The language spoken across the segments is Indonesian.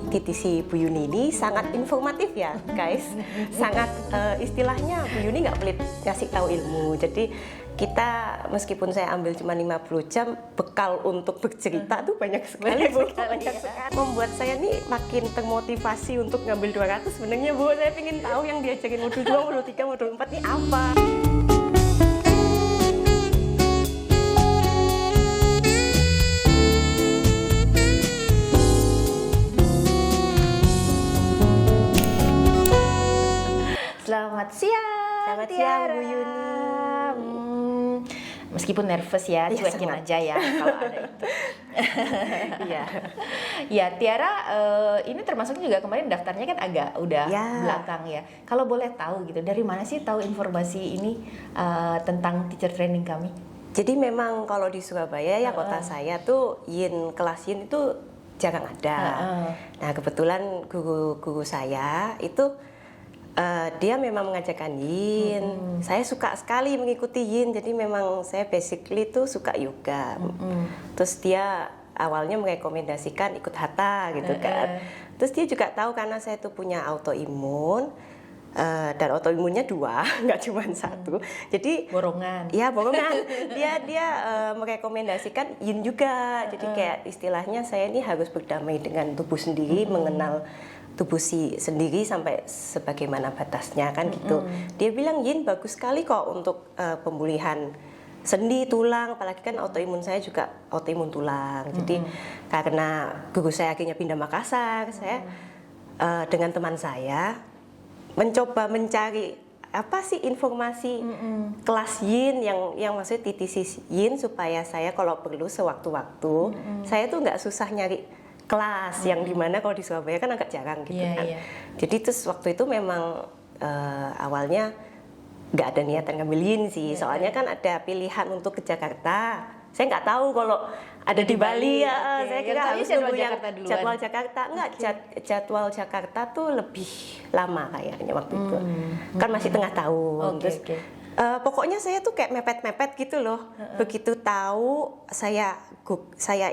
TTC Bu Yuni ini sangat informatif ya guys, sangat istilahnya Bu Yuni nggak pelit ngasih tahu ilmu. Jadi kita meskipun saya ambil cuma 50 jam, bekal untuk bercerita tuh banyak sekali Bu. Membuat saya nih makin termotivasi untuk ngambil 200 sebenarnya Bu. Saya ingin tahu yang diajarin modul 2, modul 3, modul 4 nih apa. Selamat siang. Selamat siang Bu Yuni. Meskipun nervous ya, cuekin aja ya kalau ada itu. Iya. Ya Tiara, ini termasuk juga kemarin daftarnya kan agak udah belakang ya. Kalau boleh tahu gitu, dari mana sih tahu informasi ini tentang teacher training kami? Jadi memang kalau di Surabaya ya kota saya tuh kelas Yin itu jarang ada. Nah kebetulan guru saya itu dia memang mengajarkan Yin. Saya suka sekali mengikuti Yin, jadi memang saya basically tuh suka yoga. Terus dia awalnya merekomendasikan ikut Hatha gitu kan. Terus dia juga tahu karena saya tuh punya autoimun. Dan autoimunnya 2, nggak cuma 1. Jadi borongan. Ya borongan. Dia merekomendasikan Yin juga. Jadi kayak istilahnya saya ini harus berdamai dengan tubuh sendiri, mengenal tubuh sendiri sampai sebagaimana batasnya kan gitu. Dia bilang Yin bagus sekali kok untuk pemulihan sendi, tulang, apalagi kan autoimun saya juga autoimun tulang. Jadi karena guru saya akhirnya pindah Makassar, saya dengan teman saya mencoba mencari apa sih informasi kelas Yin yang maksudnya TTC Yin supaya saya kalau perlu sewaktu-waktu saya tuh nggak susah nyari kelas yang dimana kalau di Surabaya kan agak jarang gitu kan. Jadi terus waktu itu memang awalnya nggak ada niatan ngambil Yin sih, soalnya kan ada pilihan untuk ke Jakarta. Saya nggak tahu kalau ada di Bali ya, saya kira harus nunggu yang jadwal Jakarta. Enggak, jadwal Jakarta tuh lebih lama kayaknya waktu itu. Kan masih tengah tahun. Terus pokoknya saya tuh kayak mepet-mepet gitu loh. Begitu tahu saya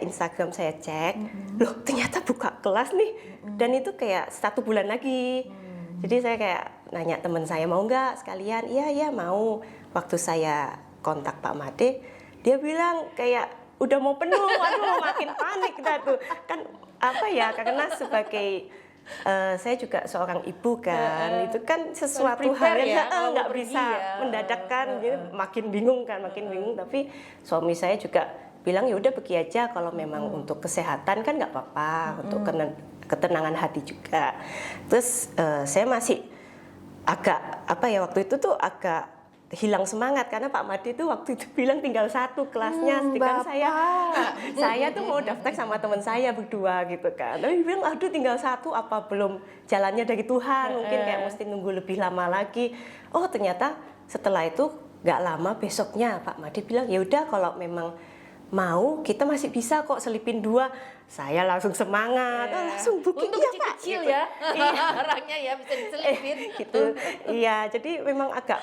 Instagram saya cek, loh ternyata buka kelas nih. Dan itu kayak 1 bulan lagi. Jadi saya kayak nanya teman saya mau nggak sekalian. Iya mau. Waktu saya kontak Pak Made, dia bilang kayak udah mau penuh. Waduh makin panik dah tuh. Kan apa ya, karena sebagai saya juga seorang ibu kan, itu kan sesuatu hal yang nggak bisa mendadakkan, makin bingung. Tapi suami saya juga bilang ya udah pergi aja kalau memang untuk kesehatan kan nggak apa-apa, untuk ketenangan hati juga. Terus saya masih agak waktu itu tuh agak hilang semangat karena Pak Made itu waktu itu bilang tinggal 1 kelasnya, sedangkan saya tuh mau daftar sama teman saya berdua gitu kan. Tapi bilang aduh tinggal 1, apa belum jalannya dari Tuhan, mungkin kayak mesti nunggu lebih lama lagi. Oh ternyata setelah itu nggak lama besoknya Pak Made bilang ya udah kalau memang mau kita masih bisa kok selipin 2. Saya langsung semangat, langsung booking ya Pak. Kecil ya, orangnya ya bisa diselipin gitu. Iya, jadi memang agak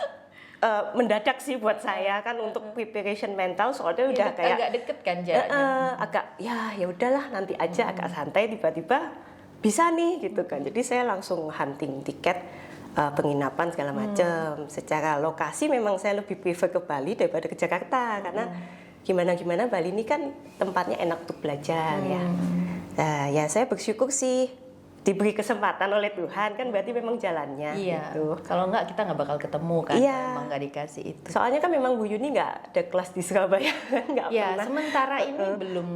mendadak sih buat saya kan untuk preparation mental, soalnya udah kayak agak deket kan jaraknya. Agak ya udahlah nanti aja, agak santai, tiba-tiba bisa nih gitu kan. Jadi saya langsung hunting tiket penginapan segala macam. Secara lokasi memang saya lebih prefer ke Bali daripada ke Jakarta karena gimana Bali ini kan tempatnya enak untuk belajar ya. Nah, ya saya bersyukur sih diberi kesempatan oleh Tuhan, kan berarti memang jalannya gitu. Kalau enggak kita nggak bakal ketemu kan, memang nggak dikasih itu. Soalnya kan memang Bu Yuni nggak ada kelas di Surabaya, nggak pernah. Sementara ini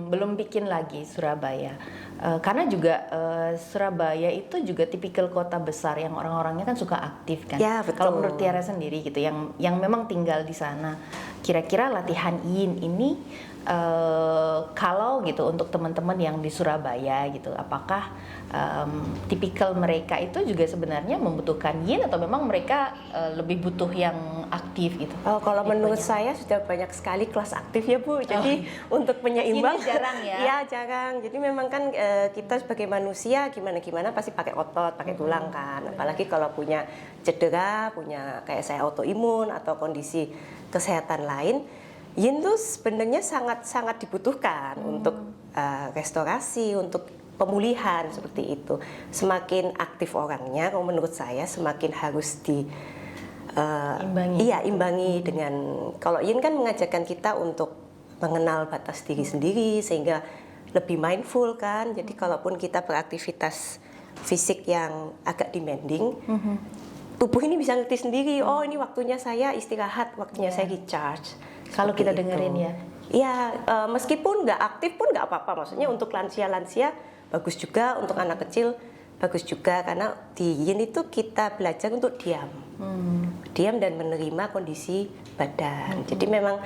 belum bikin lagi Surabaya. Karena juga Surabaya itu juga tipikal kota besar yang orang-orangnya kan suka aktif kan. Ya, betul. Kalau menurut Tiara sendiri gitu, yang memang tinggal di sana, kira-kira latihan Yin ini kalau gitu untuk teman-teman yang di Surabaya gitu, apakah tipikal mereka itu juga sebenarnya membutuhkan Yin atau memang mereka lebih butuh yang aktif gitu? Oh, kalau menurut saya sudah banyak sekali kelas aktif ya Bu. Jadi untuk penyeimbang jarang ya? Iya jarang. Jadi memang kan kita sebagai manusia gimana pasti pakai otot, pakai tulang kan. Apalagi kalau punya cedera, punya kayak saya autoimun atau kondisi kesehatan lain, Yin tuh sebenarnya sangat dibutuhkan untuk restorasi, untuk pemulihan seperti itu. Semakin aktif orangnya, kalau menurut saya semakin harus Imbangi. Iya, imbangi dengan, kalau Yin kan mengajarkan kita untuk mengenal batas diri sendiri sehingga lebih mindful kan. Jadi kalaupun kita beraktivitas fisik yang agak demanding, tubuh ini bisa ngerti sendiri, oh ini waktunya saya istirahat, waktunya saya recharge. Kalau Seperti kita itu. dengerin ya. Iya, meskipun nggak aktif pun nggak apa-apa. Maksudnya untuk lansia-lansia bagus juga, untuk anak kecil bagus juga, karena di Yin itu kita belajar untuk diam. Diam dan menerima kondisi badan. Jadi memang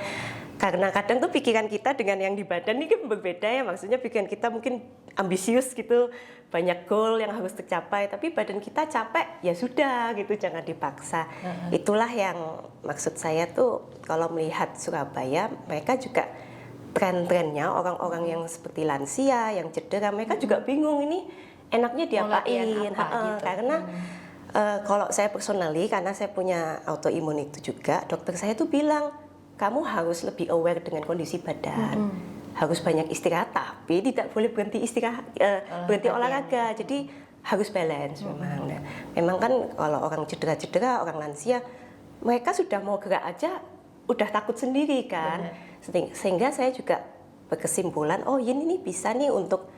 karena kadang tuh pikiran kita dengan yang di badan ini kan berbeda ya, maksudnya pikiran kita mungkin ambisius gitu, banyak goal yang harus tercapai, tapi badan kita capek, ya sudah gitu, jangan dipaksa. Itulah yang maksud saya tuh kalau melihat Surabaya, mereka juga tren-trennya orang-orang yang seperti lansia, yang cedera, mereka juga bingung ini enaknya diapain. Apa gitu. Karena kalau saya personally, karena saya punya autoimun itu juga, dokter saya tuh bilang, kamu harus lebih aware dengan kondisi badan, harus banyak istirahat, tapi tidak boleh berhenti istirahat, berhenti olahraga. Jadi harus balance memang. Nah, memang kan kalau orang cedera-cedera, orang lansia, mereka sudah mau gerak aja udah takut sendiri kan. Sehingga saya juga berkesimpulan, oh ini bisa nih untuk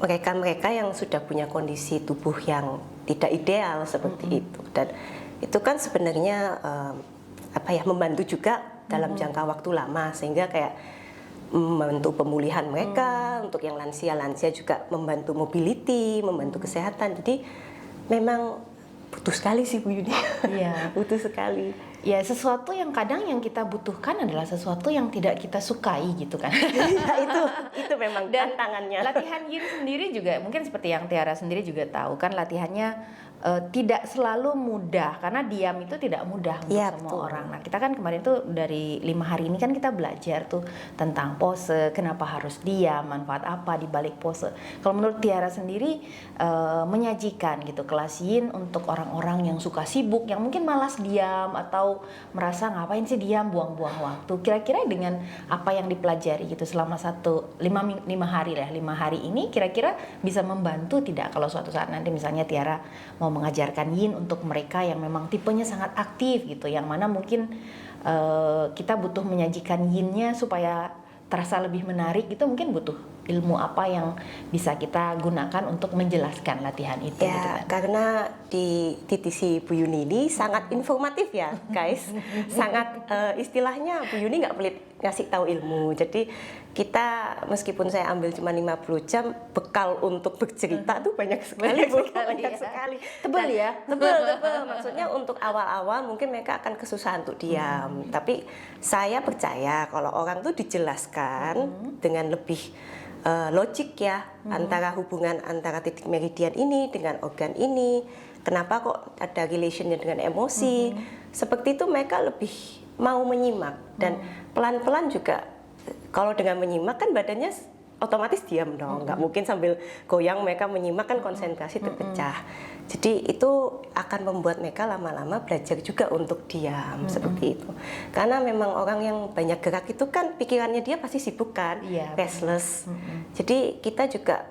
mereka-mereka yang sudah punya kondisi tubuh yang tidak ideal seperti itu. Dan itu kan sebenarnya membantu juga dalam jangka waktu lama, sehingga kayak membantu pemulihan mereka, untuk yang lansia-lansia juga membantu mobility, membantu kesehatan. Jadi memang butuh sekali sih Bu Yuni. Iya. Butuh sekali. Ya, sesuatu yang kadang yang kita butuhkan adalah sesuatu yang tidak kita sukai gitu kan. Ya, itu memang Dan tantangannya. latihan Yin sendiri juga mungkin seperti yang Tiara sendiri juga tahu kan, latihannya tidak selalu mudah, karena diam itu tidak mudah untuk Ya, semua betul. orang. Nah, kita kan kemarin tuh dari 5 hari ini kan kita belajar tuh tentang pose, kenapa harus diam, manfaat apa di balik pose. Kalau menurut Tiara sendiri menyajikan gitu kelas Yin untuk orang-orang yang suka sibuk, yang mungkin malas diam atau merasa ngapain sih diam, buang-buang waktu. Kira-kira dengan apa yang dipelajari gitu selama 5 hari lah, 5 hari ini kira-kira bisa membantu tidak kalau suatu saat nanti misalnya Tiara mau mengajarkan Yin untuk mereka yang memang tipenya sangat aktif gitu, yang mana mungkin kita butuh menyajikan Yin-nya supaya terasa lebih menarik gitu, mungkin butuh ilmu apa yang bisa kita gunakan untuk menjelaskan latihan itu gitu Ya, kan? karena di TTC Bu Yuni ini sangat informatif ya guys. Sangat istilahnya Bu Yuni nggak pelit ngasih tahu ilmu. Jadi kita meskipun saya ambil cuma 50 jam, bekal untuk bercerita tuh banyak sekali Bu. Banyak sekali. Tebal ya? Tebel. Maksudnya untuk awal-awal mungkin mereka akan kesusahan untuk diam. Tapi saya percaya kalau orang tuh dijelaskan dengan lebih logik ya, antara hubungan antara titik meridian ini dengan organ ini, kenapa kok ada relationnya dengan emosi, seperti itu mereka lebih mau menyimak. Dan pelan-pelan juga, kalau dengan menyimak kan badannya otomatis diam dong, nggak mungkin sambil goyang mereka menyimak, kan konsentrasi terpecah. Jadi itu akan membuat mereka lama-lama belajar juga untuk diam, seperti itu. Karena memang orang yang banyak gerak itu kan pikirannya dia pasti sibuk kan, Iya, restless. Jadi kita juga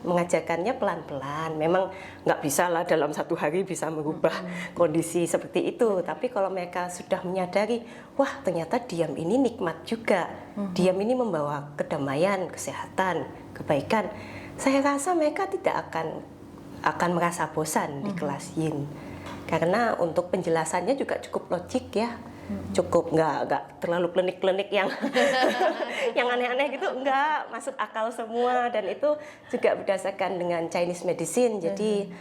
mengajarkannya pelan-pelan. Memang nggak bisa lah dalam 1 hari bisa merubah kondisi seperti itu. Tapi kalau mereka sudah menyadari, wah ternyata diam ini nikmat juga. Diam ini membawa kedamaian, kesehatan, kebaikan. Saya rasa mereka tidak akan merasa bosan di kelas Yin. Karena untuk penjelasannya juga cukup logik ya. Cukup nggak terlalu klinik-klinik yang yang aneh-aneh gitu, nggak, masuk akal semua. Dan itu juga berdasarkan dengan Chinese medicine, jadi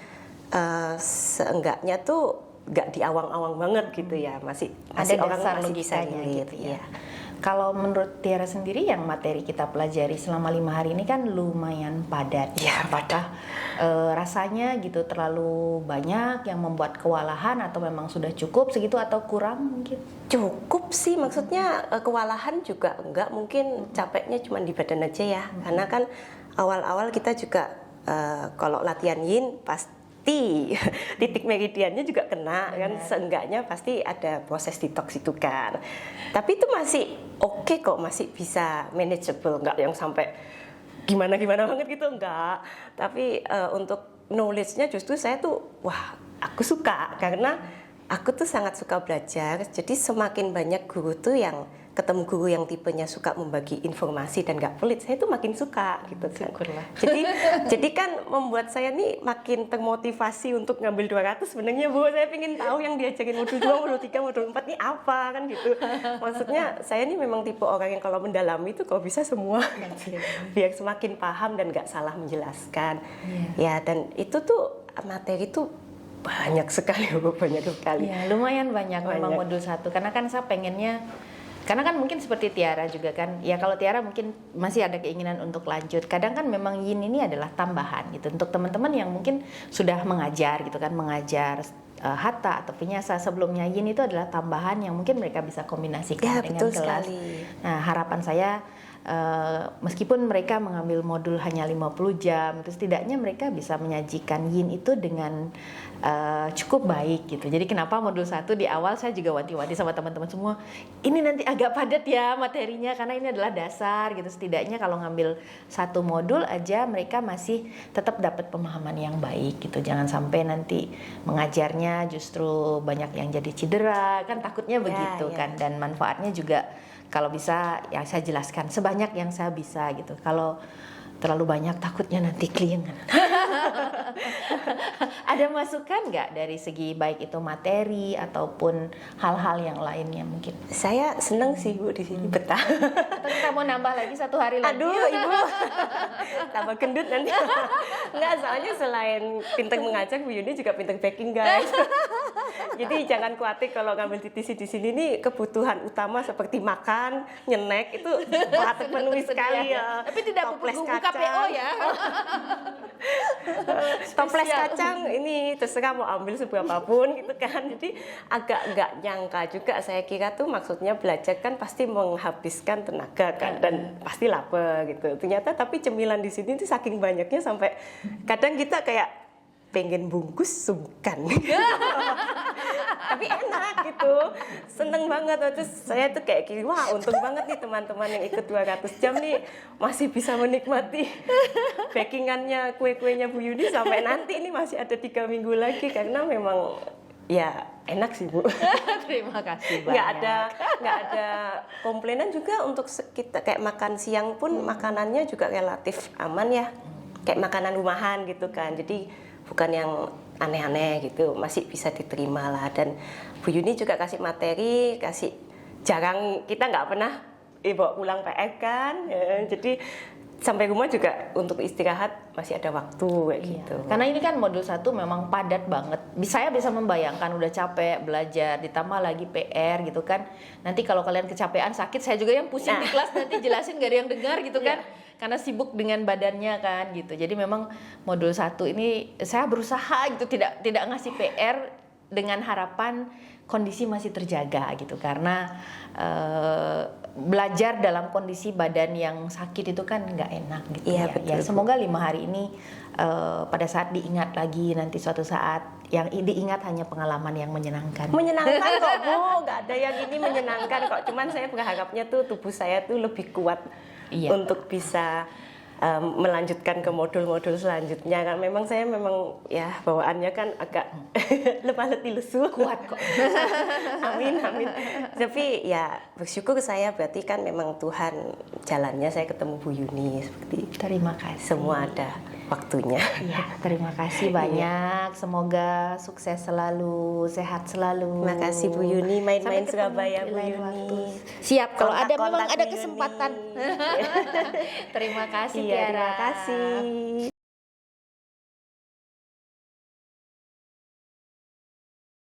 seenggaknya tuh nggak diawang-awang banget gitu ya, masih Ada orang dasar masih bisa logikanya relate, gitu ya. iya. Kalau menurut Tiara sendiri yang materi kita pelajari selama 5 hari ini kan lumayan padat. Ya, Apakah rasanya gitu terlalu banyak yang membuat kewalahan, atau memang sudah cukup segitu atau kurang mungkin? Cukup sih, maksudnya kewalahan juga enggak, mungkin capeknya cuma di badan aja ya. Karena kan awal-awal kita juga kalau latihan Yin pas pasti titik meridiannya juga kena kan, seenggaknya pasti ada proses detox itu kan. Tapi itu masih oke kok, masih bisa manageable, nggak yang sampai gimana-gimana banget gitu, enggak. Tapi untuk knowledge-nya justru saya tuh wah, aku suka karena aku tuh sangat suka belajar. Jadi semakin banyak guru tuh yang ketemu guru yang tipenya suka membagi informasi dan nggak pelit, saya tuh makin suka gitu kan. Syukurlah. Jadi kan membuat saya nih makin termotivasi untuk ngambil 200 sebenarnya Bu. Saya pengen tahu yang diajarin modul 2, modul 3, modul 4 nih apa kan gitu. Maksudnya saya nih memang tipe orang yang kalau mendalami itu kalau bisa semua gitu. Biar semakin paham dan nggak salah menjelaskan. Ya, dan itu tuh materi tuh banyak sekali Bu, banyak sekali. Ya, lumayan banyak memang modul 1 karena kan saya pengennya, karena kan mungkin seperti Tiara juga kan, ya kalau Tiara mungkin masih ada keinginan untuk lanjut. Kadang kan memang yin ini adalah tambahan gitu untuk teman-teman yang mungkin sudah mengajar gitu kan, mengajar hatha atau vinyasa sebelumnya. Yin itu adalah tambahan yang mungkin mereka bisa kombinasikan Ya, dengan betul kelas. sekali. Nah, harapan saya meskipun mereka mengambil modul hanya 50 jam, terus setidaknya mereka bisa menyajikan yin itu dengan cukup baik gitu. Jadi kenapa modul 1 di awal saya juga wanti-wanti sama teman-teman semua, ini nanti agak padat ya materinya karena ini adalah dasar gitu. Setidaknya kalau ngambil 1 modul aja mereka masih tetap dapat pemahaman yang baik gitu. Jangan sampai nanti mengajarnya justru banyak yang jadi cedera, kan takutnya begitu kan. Dan manfaatnya juga kalau bisa ya saya jelaskan sebanyak yang saya bisa gitu. Kalau terlalu banyak takutnya nanti klien. Ada masukan nggak dari segi baik itu materi ataupun hal-hal yang lainnya mungkin? Saya seneng sih Bu di sini, betah. Atau kita mau nambah lagi 1 hari lagi? Aduh Ibu, tambah gendut nanti. Enggak, soalnya selain pintar mengajar, Bu Yuni juga pintar baking guys. Jadi jangan khawatir kalau ngambil TTC di sini nih, kebutuhan utama seperti makan, nyenek itu terpenuhi sekali ya. Tapi tidak Toples buku KPO ya. Toples kacang ini terserah mau ambil seberapapun gitu kan. Jadi agak nggak nyangka juga, saya kira tuh maksudnya belajar kan pasti menghabiskan tenaga kan dan pasti lapar gitu. Ternyata tapi cemilan di sini tuh saking banyaknya sampai kadang kita kayak pengen bungkus sungkan. Tapi enak gitu, seneng banget. Terus saya tuh kayak gini, wah untung banget nih teman-teman yang ikut 200 jam nih masih bisa menikmati bakingannya, kue-kuenya Bu Yuni sampai nanti ini masih ada 3 minggu lagi karena memang ya enak sih Bu. Terima kasih banyak. Nggak ada komplainan juga untuk kita kayak makan siang pun makanannya juga relatif aman ya, kayak makanan rumahan gitu kan. Jadi bukan yang aneh-aneh gitu, masih bisa diterima lah. Dan Bu Yuni juga kasih materi, kasih jarang, kita nggak pernah bawa pulang PR kan ya, jadi sampai rumah juga untuk istirahat masih ada waktu kayak gitu. Karena ini kan modul 1 memang padat banget. Saya bisa membayangkan udah capek belajar, ditambah lagi PR gitu kan. Nanti kalau kalian kecapean sakit, saya juga yang pusing di kelas nanti jelasin gak ada yang dengar gitu kan. Karena sibuk dengan badannya kan gitu. Jadi memang modul 1 ini saya berusaha gitu tidak ngasih PR dengan harapan kondisi masih terjaga gitu. Karena belajar dalam kondisi badan yang sakit itu kan nggak enak gitu. Iya, ya. betul, Ya semoga 5 hari ini pada saat diingat lagi nanti suatu saat yang diingat hanya pengalaman yang menyenangkan. Menyenangkan kok Bu, nggak ada yang ini menyenangkan kok. Cuman saya berharapnya tuh tubuh saya tuh lebih kuat untuk bisa melanjutkan ke modul-modul selanjutnya kan. Memang saya ya bawaannya kan agak lemah letih lesu. Kuat kok. Amin. Tapi ya bersyukur saya, berarti kan memang Tuhan jalannya saya ketemu Bu Yuni seperti itu. Terima kasih. Semua ada waktunya. Iya, terima kasih banyak. Semoga sukses selalu, sehat selalu. Terima kasih Bu Yuni, main-main Sampai ketemu Surabaya di Bu lain Yuni. waktu. Siap, kalau ada memang Kontak-kontak ada Bu Yuni. kesempatan. Terima kasih Iya, Tiara. terima kasih.